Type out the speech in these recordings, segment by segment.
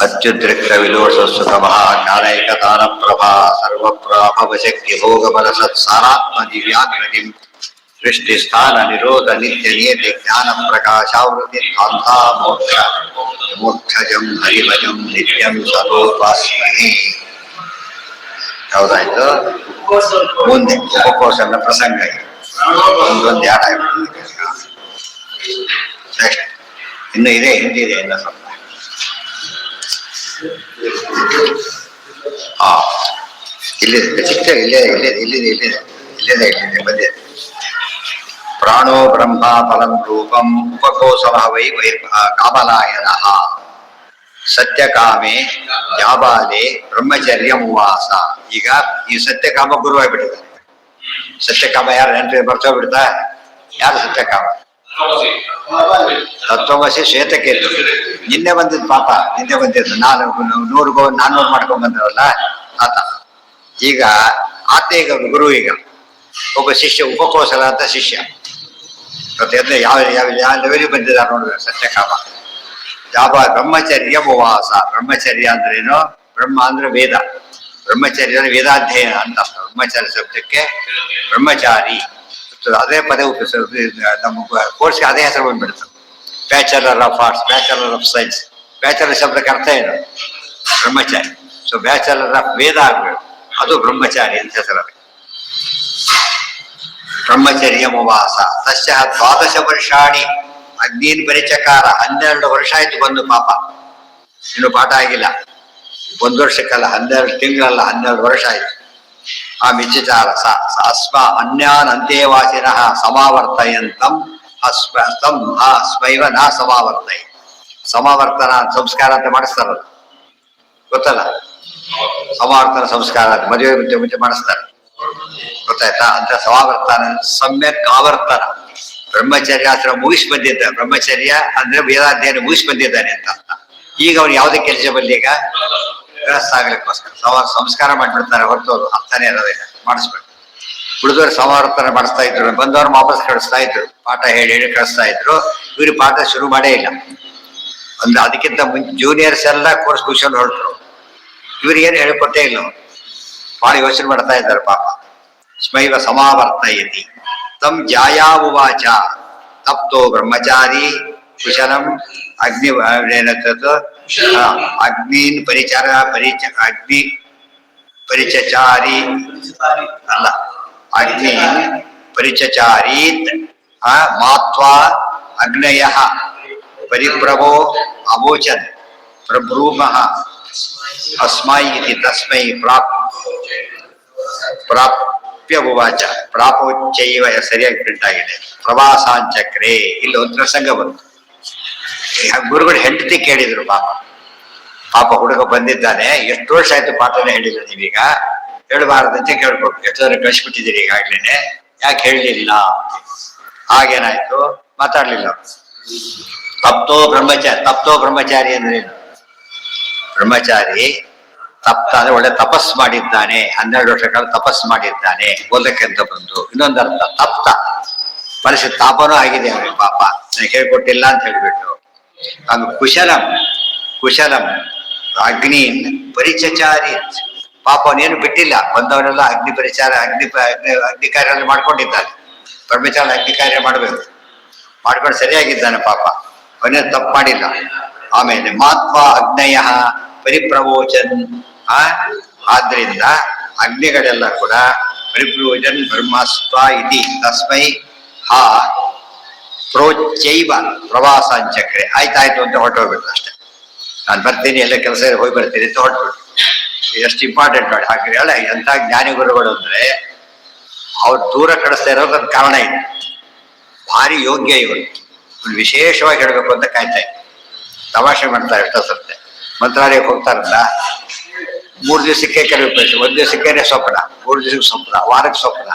ಅತ್ಯುದ್ರಿಕ್ತ ವಿಲೋಷಸುತಮಃ ಜ್ಞಾನೈಕತಾನ ಪ್ರಭಾ ಸರ್ವಪ್ರಾಭವಶಕ್ತಿ ಭೋಗಬಲ ಸತ್ಸಾರಾತ್ಮ ದಿವ್ಯಾಕೃತಿಂ ಸೃಷ್ಟಿಸ್ಥಾನ ನಿರೋಧ ನಿತ್ಯ ನಿಯತಿ ಜ್ಞಾನ ಪ್ರಕಾಶಾವೃತಿ ಧ್ವಾಂತಾ ಮೋಕ್ಷ ಮೋಕ್ಷಜಂ ಹರಿಭಜಂ ನಿತ್ಯಂ ಸತೋಪಾಸ್ಮಹೇ. ಹೌದಾಯ್ತು. ಮುಂದೆ ಉಪಕೋಶನ ಪ್ರಸಂಗ ಒಂದೊಂದು ಯಾಡ ಇನ್ನು ಇದೆ, ಹಿಂದಿದೆ ಇನ್ನು ಸ್ವಲ್ಪ. ಇಲ್ಲಿದೆ ಚಿಕ್ಕ ಇಲ್ಲಿದೆ ಬಂದಿದೆ. ಪ್ರಾಣೋ ಬ್ರಹ್ಮ ಫಲಂ ರೂಪಂ ಉಪಕೋಶಃ ವೈ ಕಾಮಲಾಯನಃ ಸತ್ಯಕಾಮೆ ಜಾಬಾಲೆ ಬ್ರಹ್ಮಚರ್ಯಮುವಾಸ. ಈಗ ಈ ಸತ್ಯಕಾಮ ಗುರುವಾಗಿಬಿಟ್ಟಿದ್ದಾರೆ. ಸತ್ಯಕಾಮ ಯಾರು ನೆನಪಿ ಬರ್ತೋಗ್ಬಿಡ್ತಾ? ಯಾರು ಸತ್ಯಕಾಮ? ತತ್ವಮಸಿ ಶ್ವೇತಕೇತು. ನಿನ್ನೆ ಬಂದಿದ್ದು ಪಾಪ, ನಿನ್ನೆ ಬಂದಿದ್ದು 400 ಮಾಡ್ಕೊಂಡ್ ಬಂದ್ರಲ್ಲ ಆತ. ಈಗ ಆತ ಈಗ ಗುರು. ಈಗ ಒಬ್ಬ ಶಿಷ್ಯ ಉಪಕೋಶಲ ಅಂತ ಶಿಷ್ಯ. ಮತ್ತೆ ಯಾವ ಲೆವೆಲಿಗೆ ಬಂದಿದ್ದಾರೆ ನೋಡ್ಬೇಕು ಸತ್ಯಕಾಮ. ಜಾಬ ಬ್ರಹ್ಮಚರ್ಯ ಉಪವಾಸ. ಬ್ರಹ್ಮಚರ್ಯ ಅಂದ್ರೇನು? ಬ್ರಹ್ಮ ಅಂದ್ರೆ ವೇದ, ಬ್ರಹ್ಮಚರ್ಯ ಅಂದ್ರೆ ವೇದಾಧ್ಯಯನ ಅಂತ. ಬ್ರಹ್ಮಚಾರಿ ಶಬ್ದಕ್ಕೆ ಬ್ರಹ್ಮಚಾರಿ ಅದೇ ಪದ ನಮ್ಮ ಕೋರ್ಸ್ಗೆ ಅದೇ ಹೆಸರು ಬಂದ್ಬಿಡ್ತು. Bachelor of arts, bachelor of science. Bachelor ಶಬ್ದಕ್ಕೆ ಅರ್ಥ ಏನು? ಬ್ರಹ್ಮಚಾರಿ. ಸೊ ಬ್ಯಾಚಲರ್ ಆಫ್ ವೇದ ಆಗ್ಬೇಕು, ಅದು ಬ್ರಹ್ಮಚಾರಿ ಅಂತ ಹೆಸರು. ಬ್ರಹ್ಮಚರ್ಯ ಉಪವಾಸ. ತಸ್ಯ 12 ವರ್ಷಾಣಿ ಅಗ್ನೀನ್ ಪರಿಚಕಾರ. 12 ವರ್ಷ ಆಯ್ತು ಬಂದು ಪಾಪ. ಇನ್ನು ಪಾಠ ಆಗಿಲ್ಲ. 1 ವರ್ಷಕ್ಕಲ್ಲ, 12 ತಿಂಗಳಲ್ಲ, 12 ವರ್ಷ ಆಯ್ತು. ಆ ವಿಚಿಚಾರ ಅಸ್ಮ ಅನ್ಯಾನ್ ಅಂತ್ಯವಾಸಿನಃ ಸಮಾವರ್ತಯಂತಂ ಸ್ಮೈವ ನ ಸಮಾವರ್ತಯ. ಸಮಾವರ್ತನ ಸಂಸ್ಕಾರ ಅಂತ ಮಾಡಿಸ್ತಾರಲ್ಲ, ಗೊತ್ತಲ್ಲ? ಸಮಾವರ್ತನ ಸಂಸ್ಕಾರ ಅಂತ ಮದುವೆ ಮುಂಚೆ ಮಾಡಿಸ್ತಾರೆ, ಗೊತ್ತಾಯ್ತಾ? ಅಂತ ಸಮಾವರ್ತನ ಸಮ್ಯಕ್ ಆವರ್ತನ. ಬ್ರಹ್ಮಚರ್ಯಾಶ್ರಮ ಮುಗಿಸಿ ಬಂದಿದ್ದ. ಬ್ರಹ್ಮಚರ್ಯ ಅಂದ್ರೆ ವೇದಾಧ್ಯಯನ ಮುಗಿಸಿ ಬಂದಿದ್ದಾನೆ ಅಂತ ಅರ್ಥ. ಈಗ ಅವ್ನು ಯಾವುದೇ ಕೆಲಸ ಬಂದೀಗ ಗೃಹಸ್ಥ ಆಗ್ಲಿಕ್ಕೋಸ್ಕರ ಸಂಸ್ಕಾರ ಮಾಡಿಬಿಡ್ತಾರೆ ಹೊರತು ಅರ್ಥನೇ ಇರೋದಿಲ್ಲ. ಮಾಡಿಸ್ಬೇಕು. ಉಳಿದವ್ರು ಸಮಾವರ್ತನ ಮಾಡಿಸ್ತಾ ಇದ್ರು, ಬಂದವ್ರು ವಾಪಸ್ ಕಳಿಸ್ತಾ ಇದ್ರು, ಪಾಠ ಹೇಳಿ ಕಳಿಸ್ತಾ ಇದ್ರು. ಇವ್ರು ಪಾಠ ಶುರು ಮಾಡೇ ಇಲ್ಲ. ಒಂದು ಅದಕ್ಕಿಂತ ಮುಂಚೆ ಜೂನಿಯರ್ಸ್ ಎಲ್ಲ ಕೋರ್ಸ್ ಮುಗಿಸ್ಕೊಂಡು ಹೊರಟರು. ಇವ್ರಿಗೆ ಏನು ಹೇಳಿಕೊಟ್ಟೇ ಇಲ್ಲ. ಭಾಳ ಯೋಚನೆ ಮಾಡ್ತಾ ಇದ್ದಾರೆ ಪಾಪ. ಸ್ಮೈವ ಸಮಾವರ್ತಯತಿ ತಂ ಜಾಯಾವುವಾಚ ತಪ್ತೋ ಬ್ರಹ್ಮಚಾರಿ ಕುಶಲಂ ಅಗ್ನಿ ಏನಂತದ್ದು ಅಗ್ನೀನ್ ಅಗ್ನಿ ಪರಿಚಚಾರಿ ಅಲ್ಲ, ಅಗ್ನಿ ಪರಿಚಚಾರೀತ್ ಮಾತ್ವಾ ಅಗ್ನಯ ಪರಿಪ್ರಭೋ ಅಮೋಚನ್ ಪ್ರಭ್ರೂಮಃ ಅಸ್ಮೈ ಇತಿ ತಸ್ಮೈ ಪ್ರಾಪ್ಯವಾಚ. ಪ್ರಾಪೋಚ್ಚೈವ ಸರಿಯಾಗಿ ಪ್ರಿಂಟ್ ಆಗಿದೆ. ಪ್ರವಾಸಾಂಚಕ್ರೆ. ಇಲ್ಲಿ ಒಂದು ಪ್ರಸಂಗ ಬಂತು. ಗುರುಗಳು ಹೆಂಡತಿ ಕೇಳಿದ್ರು ಪಾಪ ಹುಡುಗ ಬಂದಿದ್ದಾನೆ, ಎಷ್ಟು ವರ್ಷ ಆಯ್ತು ಪಾಠನೇ ಹೇಳಿದ್ರು, ನೀವೀಗ ಹೇಳಬಾರದಂತೆ ಕೇಳ್ಕೊಟ್ಟು ಎಷ್ಟೋದ್ರೆ ಕಳಿಸ್ಬಿಟ್ಟಿದ್ದೀರಿ ಈಗಾಗ್ಲೇನೆ, ಯಾಕೆ ಹೇಳಲಿಲ್ಲ? ಹಾಗೇನಾಯ್ತು? ಮಾತಾಡ್ಲಿಲ್ಲ. ತಪ್ತೋ ಬ್ರಹ್ಮಚಾರಿ ಅಂದ್ರೆ ಏನು? ಬ್ರಹ್ಮಚಾರಿ ತಪ್ತ ಅಂದ್ರೆ ಒಳ್ಳೆ ತಪಸ್ ಮಾಡಿದ್ದಾನೆ, 12 ವರ್ಷಗಳ ತಪಸ್ ಮಾಡಿದ್ದಾನೆ ಓದಕ್ಕೆ ಅಂತ ಬಂದು. ಇನ್ನೊಂದು ಅರ್ಥ ತಪ್ತ, ಮನಸ್ಸು ತಾಪನೂ ಆಗಿದೆ ಅವ್ರಿಗೆ ಪಾಪ, ನಾನು ಹೇಳ್ಕೊಟ್ಟಿಲ್ಲ ಅಂತ ಹೇಳ್ಬಿಟ್ಟು. ಅದು ಕುಶಲಂ ಅಗ್ನಿ ಪರಿಚಚಾರಿ. ಪಾಪ ಅವನೇನು ಬಿಟ್ಟಿಲ್ಲ, ಬಂದವರೆಲ್ಲ ಅಗ್ನಿ ಪರಿಚಾರ ಅಗ್ನಿ ಕಾರ್ಯ ಮಾಡ್ಕೊಂಡಿದ್ದಾನೆ. ಬ್ರಹ್ಮಚಾರ ಅಗ್ನಿ ಕಾರ್ಯ ಮಾಡ್ಬೇಕು, ಮಾಡ್ಕೊಂಡು ಸರಿಯಾಗಿದ್ದಾನೆ ಪಾಪ, ಅವನೇನು ತಪ್ಪು ಮಾಡಿಲ್ಲ. ಆಮೇಲೆ ಮಾತ್ವ ಅಗ್ನಯ ಪರಿಪ್ರವೋಚನ್. ಆದ್ರಿಂದ ಅಗ್ನಿಗಳೆಲ್ಲ ಕೂಡ ಪರಿಪ್ರವೋಚನ್ ಬ್ರಹ್ಮಸ್ವ ಇತಿ ತಸ್ಮೈ ಹಾ ಪ್ರೋಚ್ಚೈವ ಪ್ರವಾಸಾಂಚಕ್ರೆ. ಆಯ್ತಾಯ್ತು ಅಂತ ಹೊರಟೋಗ್ಬಿಟ್ಟು ಅಷ್ಟೇ. ನಾನು ಬರ್ತೀನಿ, ಎಲ್ಲ ಕೆಲಸ ಹೋಗಿ ಬರ್ತೀನಿ ಅಂತ ಹೊರಟ್ಬಿಟ್ಟು. ಎಷ್ಟು ಇಂಪಾರ್ಟೆಂಟ್ ನೋಡಿ. ಹಾಗೆ ಹೇಳ ಎಂಥ ಜ್ಞಾನಿ ಗುರುಗಳು ಅಂದ್ರೆ ಅವ್ರು ದೂರ ಕಳಿಸ್ತಾ ಇರೋದಕ್ಕೆ ಕಾರಣ ಇದೆ. ಭಾರಿ ಯೋಗ್ಯ ಇವರು. ವಿಶೇಷವಾಗಿ ಹೇಳಬೇಕು ಅಂತ ಕಾಯ್ತಾ ಇದ್ದೆ. ತಮಾಷೆ ಮಾಡ್ತಾರೆ ಎಷ್ಟೋ ಸರ್ತೆ. ಮಂತ್ರಾಲಯಕ್ಕೆ ಹೋಗ್ತಾರಲ್ಲ, 3 ದಿವಸಕ್ಕೆ ಕೆಲವು ಪ್ರಶ್ನೆ, 1 ದಿವಸಕ್ಕೇನೆ ಸ್ವಪ್ನ, 3 ದಿವಸಕ್ಕೆ ಸ್ವಪ್ನ, ವಾರಕ್ಕೆ ಸ್ವಪ್ನ.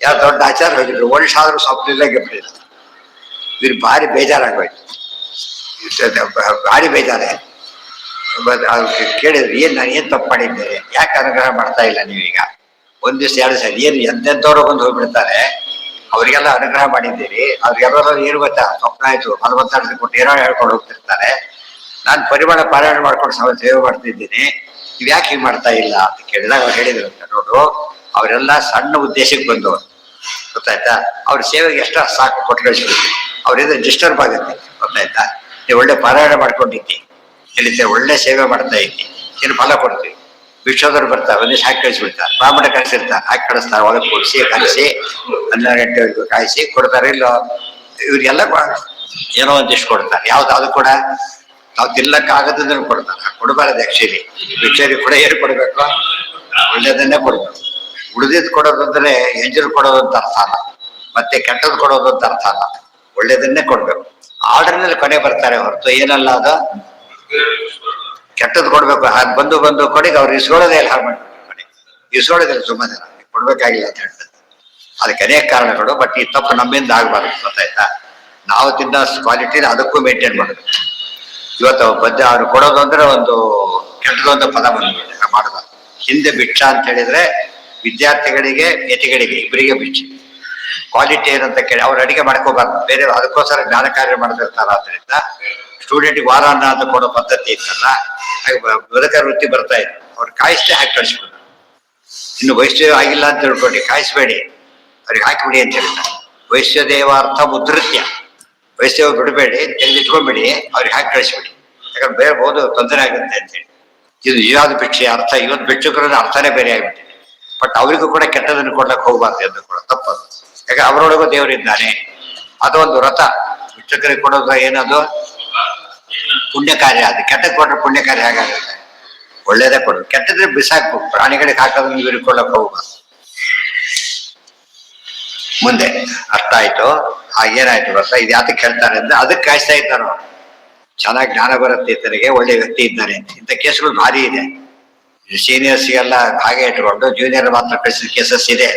ಯಾವ ದೊಡ್ಡ ಆಚಾರ ಹೋಗಿದ್ರು, ವರ್ಷ ಆದ್ರೂ ಸ್ವಪ್ನ ಗೆಬ್ಬಿಲ್ಲ. ಇವ್ರು ಭಾರಿ ಬೇಜಾರಾಗೋಯ್ತು, ಭಾರಿ ಬೇಜಾರೇ. ಕೇಳಿದ್ರು, ನಾನು ಏನ್ ತಪ್ಪು ಮಾಡಿದ್ದೇನೆ, ಯಾಕೆ ಅನುಗ್ರಹ ಮಾಡ್ತಾ ಇಲ್ಲ ನೀವೀಗ? 1 ದಿವಸ 2 ದಿವಸ ಏನು ಎಂತೆಂಥವ್ರು ಬಂದು ಹೋಗ್ಬಿಡ್ತಾರೆ, ಅವರಿಗೆಲ್ಲ ಅನುಗ್ರಹ ಮಾಡಿದ್ದೀರಿ. ಅವ್ರಿಗೆಲ್ಲರೂ ಏನು ಗೊತ್ತಾ, ಸ್ವಪ್ನ ಆಯ್ತು, 40 ಕೊಟ್ಟು ಏನೋ ಹೇಳ್ಕೊಂಡು ಹೋಗ್ತಿರ್ತಾರೆ. ನಾನು ಪರಿಮಳ ಪಾರಾಯಣ ಮಾಡ್ಕೊಂಡು ಸೇವೆ ಮಾಡ್ತಿದ್ದೀನಿ, ನೀವು ಯಾಕೆ ಹೀಗೆ ಮಾಡ್ತಾ ಇಲ್ಲ ಅಂತ ಕೇಳಿದಾಗ ಅವ್ರು ಹೇಳಿದ್ರು, ನೋಡು ಅವರೆಲ್ಲ ಸಣ್ಣ ಉದ್ದೇಶಕ್ಕೆ ಬಂದವರು, ಗೊತ್ತಾಯ್ತಾ, ಅವ್ರ ಸೇವೆಗೆ ಎಷ್ಟು ಸಾಕು ಕೊಟ್ಟು ಕಳಿಸ್ಬಿಡ್ತೀವಿ, ಅವ್ರಿಂದ ಡಿಸ್ಟರ್ಬ್ ಆಗುತ್ತೆ, ಗೊತ್ತಾಯ್ತಾ, ನೀವು ಒಳ್ಳೆ ಪಾರಾಯಣ ಮಾಡ್ಕೊಂಡಿದ್ದಿ, ಹೇಳಿದ್ದೆ ಒಳ್ಳೆ ಸೇವೆ ಮಾಡ್ತಾ ಇದ್ದಿ, ಏನು ಫಲ ಕೊಡ್ತೀವಿ. ಭಿಕ್ಷೋದರು ಬರ್ತಾರೆ, ಒಂದಿಷ್ಟು ಹಾಕಿ ಕಳಿಸ್ಬಿಡ್ತಾರೆ, ಬ್ರಾಹ್ಮಣ ಕಳಿಸಿರ್ತಾರೆ, ಹಾಕಿ ಕಳಿಸ್ತಾರೆ, ಒಳಗೆ ಕೂಡಿಸಿ ಕಲಿಸಿ 12 ಗಂಟೆವರೆಗೂ ಕಾಯಿಸಿ ಕೊಡ್ತಾರೆ. ಇಲ್ಲೋ ಇವ್ರಿಗೆಲ್ಲ ಏನೋ ಒಂದಿಷ್ಟು ಕೊಡ್ತಾರೆ, ಯಾವ್ದು ಅದು ಕೂಡ ನಾವು ತಿನ್ನಕ್ಕಾಗದನ್ನು ಕೊಡ್ತಾರೆ, ಕೊಡಬಾರದು ಆಕ್ಚುಲಿ. ಭಿಕ್ಷರಿ ಕೂಡ ಏನು ಕೊಡ್ಬೇಕು, ಒಳ್ಳೇದನ್ನೇ ಕೊಡ್ಬೇಕು. ಉಳಿದಿದ್ದು ಕೊಡೋದು ಅಂದ್ರೆ ಎಂಜಲು ಕೊಡೋದು ಅಂತ ಅರ್ಥ ಅಲ್ಲ, ಮತ್ತೆ ಕೆಟ್ಟದ್ದು ಕೊಡೋದು ಅಂತ ಅರ್ಥ ಅಲ್ಲ, ಒಳ್ಳೇದನ್ನೇ ಕೊಡ್ಬೇಕು. ಆರ್ಡರ್ನಲ್ಲಿ ಕೊನೆ ಬರ್ತಾರೆ ಹೊರತು ಏನಲ್ಲ ಅದು ಕೆಟ್ಟದ್ದು ಕೊಡ್ಬೇಕು. ಬಂದು ಬಂದು ಕೊನೆಗೆ ಅವ್ರು ಇಸ್ಕೊಳ್ಳೋದೇ ಇಲ್ಲ, ಹಾಳು ಮಾಡ್ಬೇಕು, ಕೊನೆಗೆ ಇಸ್ಕೊಳ್ಳೋದಿಲ್ಲ, ಸುಮ್ಮನೆ ಕೊಡ್ಬೇಕಾಗಿಲ್ಲ ಅಂತ ಹೇಳ್ತಾರೆ. ಅದಕ್ಕೆ ಅನೇಕ ಕಾರಣಗಳು, ಬಟ್ ಈ ತಪ್ಪು ನಮ್ಮಿಂದ ಆಗಬಾರ್ದು, ಗೊತ್ತಾಯ್ತಾ. ನಾವು ತಿನ್ನೋ ಕ್ವಾಲಿಟಿನ ಅದಕ್ಕೂ ಮೇಂಟೈನ್ ಮಾಡಬೇಕು. ಇವತ್ತು ಅವ್ರು ಕೊಡೋದು ಅಂದ್ರೆ ಒಂದು ಕೆಟ್ಟದೊಂದು ಪದ ಬಂದ್ಬಿಟ್ಟು ಮಾಡಬಾರ್ದು. ಹಿಂದೆ ಭಿಕ್ಷಾ ಅಂತ ಹೇಳಿದ್ರೆ ವಿದ್ಯಾರ್ಥಿಗಳಿಗೆ ಯತಿಗಳಿಗೆ ಇಬ್ಬರಿಗೆ ಭಿಕ್ಷೆ. ಕ್ವಾಲಿಟಿ ಏನಂತ ಕೇಳಿ ಅವ್ರು ಅಡಿಗೆ ಮಾಡ್ಕೋಬಾರ್ದು, ಬೇರೆ ಅದಕ್ಕೋಸ್ಕರ ಜ್ಞಾನ ಕಾರ್ಯ ಮಾಡ್ತಿರ್ತಾರ. ಆದ್ರಿಂದ ಸ್ಟೂಡೆಂಟ್ಗೆ ವಾರಾನ್ನ ಅಂತ ಕೊಡೋ ಪದ್ಧತಿ ಇತ್ತಲ್ಲ, ಬದುಕ ವೃತ್ತಿ ಬರ್ತಾ ಇತ್ತು, ಅವ್ರು ಕಾಯಿಸ್ತೇ ಹಾಕಿ ಕಳಿಸ್ಬಿಡ್ತಾರೆ. ಇನ್ನು ವೈಶ್ಯ ಆಗಿಲ್ಲ ಅಂತ ತಿಳ್ಕೊಂಡು ಕಾಯಿಸ್ಬೇಡಿ, ಅವ್ರಿಗೆ ಹಾಕಿಬಿಡಿ ಅಂತ ಹೇಳ್ತಾರೆ. ವೈಶ್ಯದೇವಾರ್ಥ ಮುದ್ರತ್ಯ, ವೈಶ್ಯ ಬಿಡಬೇಡಿ, ತೆಗೆದಿಟ್ಕೊಂಡ್ಬಿಡಿ, ಅವ್ರಿಗೆ ಹಾಕಿ ಕಳಿಸ್ಬಿಡಿ, ಯಾಕಂದ್ರೆ ಬೇರೆ ಬಹುದು ತೊಂದರೆ ಆಗುತ್ತೆ ಅಂತೇಳಿ. ಇದು ನಿಜವಾದ ಭಿಕ್ಷೆ ಅರ್ಥ. ಇವತ್ತು ಭಿಕ್ಷುಕರ ಅರ್ಥನೇ ಬೇರೆ ಆಗಿಬಿಟ್ಟಿದೆ. ಬಟ್ ಅವರಿಗೂ ಕೂಡ ಕೆಟ್ಟದನ್ನು ಕೊಡ್ಲಕ್ಕೆ ಹೋಗ್ಬಾರ್ದು ಎಂದು ಕೂಡ ತಪ್ಪದು. ಯಾಕಂದ್ರೆ ಅವರೊಳಗೂ ದೇವರಿದ್ದಾನೆ, ಅದೊಂದು ವ್ರತ. ಭಿಕ್ಷುಕರಿಗೆ ಕೊಡೋದು ಏನದು ಪುಣ್ಯ ಕಾರ್ಯ, ಅದು ಕೆಟ್ಟದ್ದು ಕೊಟ್ಟರೆ ಪುಣ್ಯ ಕಾರ್ಯ ಹೇಗಾಗುತ್ತೆ, ಒಳ್ಳೇದೇ ಕೊಡೋದು. ಕೆಟ್ಟದ್ರೆ ಬಿಸಾಕು, ಪ್ರಾಣಿಗಳಿಗೆ ಹಾಕೋದನ್ನು ಇವ್ರಿಕೊಳ್ಳಕ್ಕೆ ಹೋಗ್ಬಾರ್ದು. ಮುಂದೆ ಅರ್ಥ ಆಯ್ತು. ಏನಾಯ್ತು ಗೊತ್ತಾ, ಇದು ಯಾತಕ್ಕೆ ಹೇಳ್ತಾರೆ ಅಂದ್ರೆ ಅದಕ್ಕೆ ಕಾಯಿಸ್ತಾ ಇದ್ದಾರೋ, ಚೆನ್ನಾಗಿ ಜ್ಞಾನ ಬರುತ್ತೆ ಇತನಿಗೆ, ಒಳ್ಳೆ ವ್ಯಕ್ತಿ ಇದ್ದಾನೆ ಅಂತ. ಇಂಥ ಕೇಸ್ಗಳು ಭಾರಿ ಇದೆ. ಸೀನಿಯರ್ಸ್ಗೆಲ್ಲ ಹಾಗೆ ಇಟ್ಕೊಂಡು ಜೂನಿಯರ್ ಮಾತ್ರ ಕಳಿಸಿದ ಕೇಸಸ್ ಇದೆ.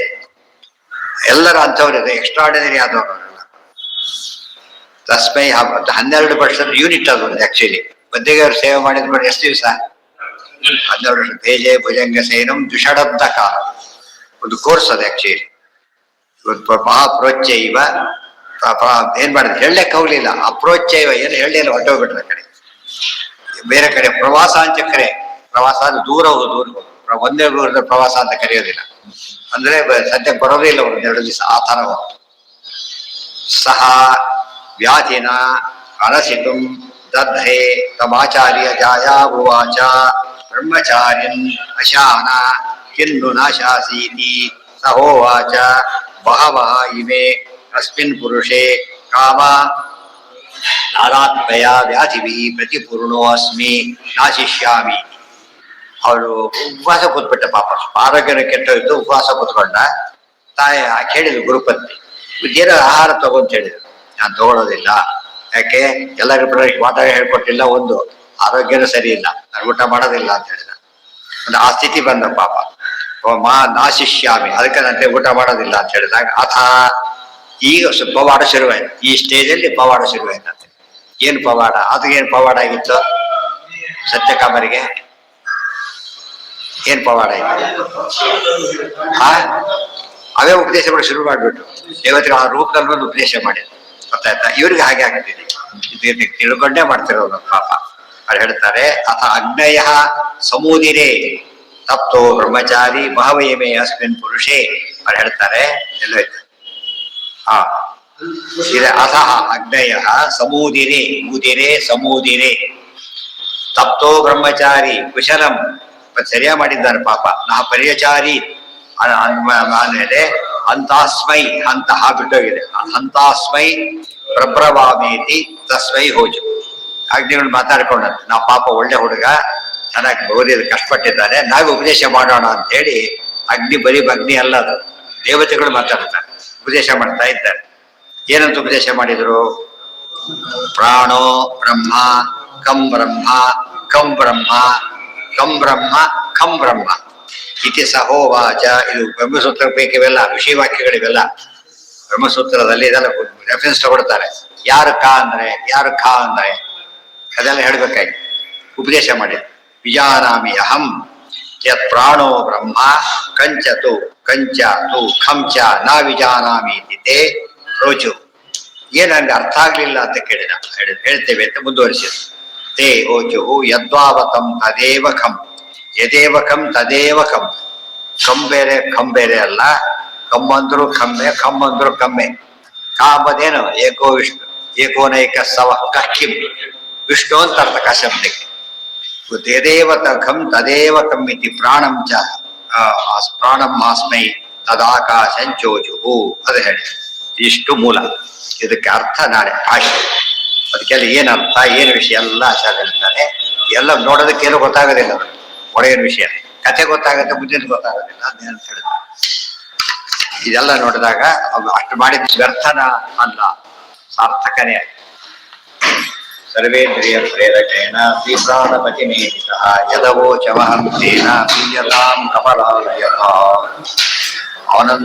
ಎಲ್ಲರೂ ಅಂಥವ್ರಿದೆ, ಎಕ್ಸ್ಟ್ರಾರ್ಡಿನರಿ ಆದವರು. ತಸ್ಮೈ 12 ವರ್ಷದ ಯೂನಿಟ್ ಅದು ಆಕ್ಚುಲಿ. ಮಧ್ಯಗೆ ಅವ್ರು ಸೇವೆ ಮಾಡಿದ್ರು ಎಷ್ಟು ದಿವಸ, 12 ವರ್ಷ. ಭೇಜೆ ಭುಜಂಗ ಸೇನಂ ದ್ವಿಷಡಬ್ದ ಕಾಲ, ಒಂದು ಕೋರ್ಸ್ ಅದು ಆಕ್ಚುಲಿ. ಮಹಾಪ್ರೋಚ್ಚೈವ ಏನ್ ಮಾಡಿದ್ರು ಹೇಳಕ್ಕೆ ಹೋಗ್ಲಿಲ್ಲ. ಅಪ್ರೋಚ್ಚೈವ ಏನು ಹೇಳಲಿಲ್ಲ, ಹೊಟ್ಟೋಗ್ಬಿಟ್ರೆ ಆ ಕಡೆ ಬೇರೆ ಕಡೆ. ಪ್ರವಾಸ ಅಂತ ಕರೆ, ಪ್ರವಾಸ ಅದು ದೂರ ಹೋಗು, ದೂರ ಹೋಗು, ಒಂದೇ ದೂರದ ಪ್ರವಾಸ ಅಂತ ಕರೆಯೋದಿಲ್ಲ. ಅಂದ್ರೆ ಸದ್ಯಕ್ಕೆ ಬರೋದೇ ಇಲ್ಲ, 1-2 ದಿವಸ ಆ ತರ ಹೋಗ್ತು. ಸಹ ವ್ಯಾಧಿನ ಅನಸಿತುಂ ದದ್ಧೆ ತಮಾಚಾರ್ಯ ಜಾಯಾ ಉವಾಚ ಬ್ರಹ್ಮಚಾರ್ಯನ್ ಅಶಾನ ಕಿನ್ನು ನಾಶಾಸೀತಿ ಸಹೋವಾಚ ಬಹವಃ ಇಮೆ ಅಸ್ಮಿನ್ ಪುರುಷೇ ಕಾಮ ನಾರಾತ್ಮಯ ವ್ಯಾಧಿಭಿ ಪ್ರತಿಪೂರ್ಣೋ ಅಸ್ಮಿ ನಾಶಿಷ್ಯಾಮಿ. ಅವರು ಉಪವಾಸ ಕೂತ್ಬಿಟ್ಟ, ಪಾಪ ಆರೋಗ್ಯನ ಕೆಟ್ಟೋಯ್ತು, ಉಪವಾಸ ಕೂತ್ಕೊಂಡ. ತಾಯಿ ಕೇಳಿದ್ರು ಗುರುಪತ್ನಿ, ಏನೋ ಆಹಾರ ತಗೊಂತ ಹೇಳಿದ್ರು. ನಾನು ತಗೊಳ್ಳೋದಿಲ್ಲ, ಯಾಕೆ ಎಲ್ಲರಿಗೂ ಮಾತಾಡಿ ಹೇಳ್ಕೊಟ್ಟಿಲ್ಲ, ಒಂದು ಆರೋಗ್ಯನೂ ಸರಿ ಇಲ್ಲ, ನಾನು ಊಟ ಮಾಡೋದಿಲ್ಲ ಅಂತ ಹೇಳಿದ. ಒಂದು ಆ ಸ್ಥಿತಿ ಬಂದ ಪಾಪ. ನಾಶಿಷ್ಯಾಮಿ, ಅದಕ್ಕೆ ನಾನು ಊಟ ಮಾಡೋದಿಲ್ಲ ಅಂತ ಹೇಳಿದಾಗ ಅಥ ಈಗ ಪವಾಡ ಶುರುವಾಯ್ತು. ಈ ಸ್ಟೇಜಲ್ಲಿ ಪವಾಡ ಶುರುವಾಯ್ತಂತೆ. ಏನು ಪವಾಡ, ಅದಕ್ಕೇನು ಪವಾಡ ಆಗಿತ್ತು ಸತ್ಯಕಾಮರಿಗೆ? ಏನ್ ಪವಾಡ ಆಯ್ತು? ಅವೇ ಉಪದೇಶ ಮಾಡಿ ಶುರು ಮಾಡ್ಬಿಟ್ಟು ದೇವತೆಗಳ ಆ ರೂಪದಲ್ಲಿ ಒಂದು ಉಪದೇಶ ಮಾಡಿದ್ರು, ಗೊತ್ತಾಯ್ತಾ. ಇವ್ರಿಗೆ ಹಾಗೆ ಆಗ್ತಿದೆ, ಇದು ತಿಳ್ಕೊಂಡೇ ಮಾಡ್ತಿರೋದು ಪಾಪ. ಅವ್ರು ಹೇಳ್ತಾರೆ ಅಥ ಅಗ್ನಯ ಸಮೂದಿರೇ ತಪ್ತೋ ಬ್ರಹ್ಮಚಾರಿ ಬಹವಯಮೇ ಅಸ್ಮಿನ್ ಪುರುಷೇ. ಅವ್ರು ಹೇಳ್ತಾರೆ ಎಲ್ಲೋಯ್ತು. ಇದೆ ಅಥ ಅಗ್ನಯ ಸಮೂದಿರೇ, ಮುದಿರೇ ಸಮೂದಿರೇ ತಪ್ತೋ ಬ್ರಹ್ಮಚಾರಿ ಕುಶಲಂ. ಸರಿಯಾ ಮಾಡಿದ್ದಾರೆ ಪಾಪ. ನಾ ಪರಿಯಚಾರಿ ಆಮೇಲೆ ಅಂತಾಸ್ಮೈ, ಅಂತಹ ಬಿಟ್ಟೋಗಿದೆ, ಅಂತಾಸ್ಮೈ ಪ್ರಬ್ರವಾಮೇತಿ ತಸ್ಮೈ ಹೋಜು. ಅಗ್ನಿಗಳು ಮಾತಾಡ್ಕೊಂಡಂತೆ, ನಾ ಪಾಪ ಒಳ್ಳೆ ಹುಡುಗ, ಚೆನ್ನಾಗಿ ಓದಿದ ಕಷ್ಟಪಟ್ಟಿದ್ದಾನೆ, ನಾವು ಉಪದೇಶ ಮಾಡೋಣ ಅಂತ ಹೇಳಿ. ಅಗ್ನಿ ಬರೀ ಅಗ್ನಿ ಅಲ್ಲ, ಅದು ದೇವತೆಗಳು ಮಾತಾಡ್ತಾರೆ, ಉಪದೇಶ ಮಾಡ್ತಾ ಇದ್ದಾರೆ. ಏನಂತ ಉಪದೇಶ ಮಾಡಿದ್ರು? ಪ್ರಾಣೋ ಬ್ರಹ್ಮ ಕಂ ಬ್ರಹ್ಮ ಕಂ ಬ್ರಹ್ಮ ಕಂ ಬ್ರಹ್ಮ ಖಂ ಬ್ರಹ್ಮ ಇತಿ ಸಹೋವಾಚ. ಇದು ಬ್ರಹ್ಮಸೂತ್ರ ಬೇಕಿವೆಲ್ಲ ವಿಷಯವಾಕ್ಯಗಳಿವೆಲ್ಲ ಬ್ರಹ್ಮಸೂತ್ರದಲ್ಲಿ ಇದೆಲ್ಲ ರೆಫರೆನ್ಸ್ ತಗೊಳ್ತಾರೆ. ಯಾರು ಕ ಅಂದ್ರೆ, ಯಾರು ಖ ಅಂದ್ರೆ, ಅದೆಲ್ಲ ಹೇಳ್ಬೇಕಾಗಿ ಉಪದೇಶ ಮಾಡಿದ್ರು. ವಿಜಾನಾಮಿ ಅಹಂ ಯತ್ ಪ್ರಾಣೋ ಬ್ರಹ್ಮ ಕಂಚ ತು ಕಂಚ ತು ಖಂಚ ನಾ ವಿಜಾನಾಮಿ ಇತಿ ರೋಚು. ಏನು ನನಗೆ ಅರ್ಥ ಆಗ್ಲಿಲ್ಲ ಅಂತ ಕೇಳಿದ. ಹೇಳ್ತೇವೆ ಅಂತ ಮುಂದುವರಿಸಿದ್ರು. ತೇ ಓಚುಹು ಯದ್ವಾವತಂ ತದೇವ ಖಂ ಯದೇವ ಖಂ ತದೇವ ಖಂ. ಕಂ ಬೇರೆ ಅಲ್ಲ. ಕಮ್ಮಂದ್ರು ಕಮ್ಮೆ, ಕಮ್ಮಂದ್ರು ಕಮ್ಮೆ. ಕಾಮದೇನು ಏಕೋ ವಿಷ್ಣು, ಏಕೋನೈಕ ಸವ ಕಕ್ಕಿಂ, ವಿಷ್ಣು ಅಂತ ಅರ್ಥ ಕ ಶಬ್ದಕ್ಕೆ. ಯದೇವ ಖಂ ತದೇವ ಖಂ ಇತಿ ಪ್ರಾಣಂ ಚ ಪ್ರಾಣಂ ಆಸ್ಮೈ ತದಾಕಾಶಂಚೋಚುಹು. ಅದು ಹೇಳಿ ಇಷ್ಟು ಮೂಲ. ಇದಕ್ಕೆ ಅರ್ಥ ನಾಳೆ ಭಾಷೆ. ಅದಕ್ಕೆಲ್ಲ ಏನರ್ಥ ಏನು ವಿಷಯ ಎಲ್ಲ ಆಚಾರ್ಯ ಹೇಳ್ತಾರೆ. ಎಲ್ಲ ನೋಡೋದಕ್ಕೇನು ಗೊತ್ತಾಗೋದಿಲ್ಲ, ಒಳಗಿನ ವಿಷಯ ಕಥೆ ಗೊತ್ತಾಗುತ್ತೆ, ಮುಂದಿನ ಗೊತ್ತಾಗೋದಿಲ್ಲ. ಅದೇನು ಹೇಳಿದ್ರು ಇದೆಲ್ಲ ನೋಡಿದಾಗ ಅವ್ರು ಅಷ್ಟು ಮಾಡಿದ ವ್ಯರ್ಥನ ಅಲ್ಲ, ಸಾರ್ಥಕನೇ ಆಯ್ತು. ಸರ್ವೇಂದ್ರಿಯ ಪ್ರೇರಕೇಣ ಶ್ರೀಪ್ರಾಣಪತಿ ನೇಹಿತಃ ಯದವೋಚಮಹಂ ತೇನ ಪ್ರೀಯತಾಂ ಕಮಲಾಲಯಃ. ಆನಂದ